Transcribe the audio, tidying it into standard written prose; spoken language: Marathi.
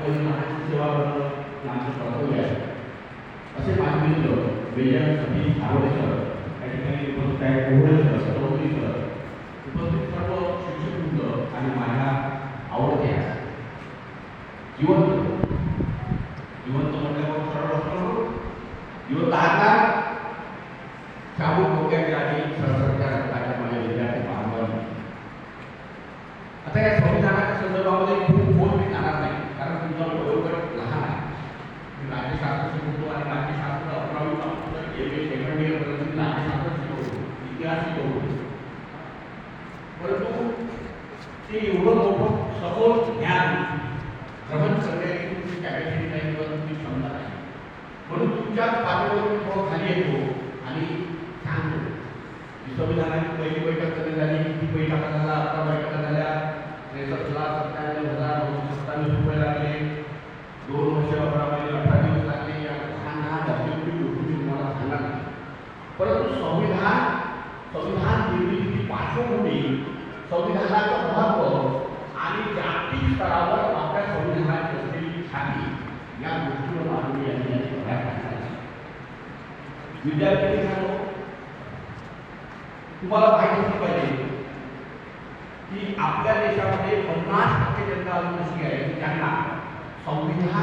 संविधानाची सेवा करणं हे आमचं कर्तव्य आहे. असे माझे मित्र वेजन सतीश धारोडेकर या ठिकाणी उपस्थित आहेत, कोहळेकर, चौधरीकर, उपस्थित सर्व शिक्षकवृंद आणि माझ्या आवडत्या जिवंत म्हटल्यावर सरळ असतो जिवंत आहात शाबू डोक्याचे आणि सरसरच्या रक्ताच्या माझ्या विद्यार्थी बांधवांनी. आता या संविधानाच्या संदर्भामध्ये खूप बोल मी जाणार नाही, कारण तुमचा वयोगट लहान आहे. मी राज्यशास्त्र शिकवतो आणि राज्यशास्त्र 11वी पासून सेकंड इयर पर्यंत राज्यशास्त्र शिकवतो, इतिहास शिकवतो. परंतु ते एवढं मोठं सखोल ज्ञान श्रवण करण्याची तुमची कॅपॅसिटी नाही किंवा तुमची क्षमता नाही. म्हणून तुमच्याच पातळीवरून थोडं खाली येतो आणि सांगतो की संविधानाची पहिली बैठक कधी झाली, किती बैठका झाल्या, 11 बैठका झाल्या, 63,97,927 रुपये लागले, 2 वर्ष 11 महिने 18 दिवस लागले. या लहान गोष्टी तुम्हाला सांगणार नाही. परंतु संविधान निर्मितीची पार्श्वभूमी, संविधानाचं महत्त्व आणि जागतिक स्तरावर आपल्या संविधानाची असलेली ख्याती या गोष्टीवर मांडणी आणण्याची प्रयत्न करायचा. विद्यार्थी तुम्हाला माहिती असलं पाहिजे की आपल्या देशामध्ये 50% जनता अशी आहे की त्यांना संविधान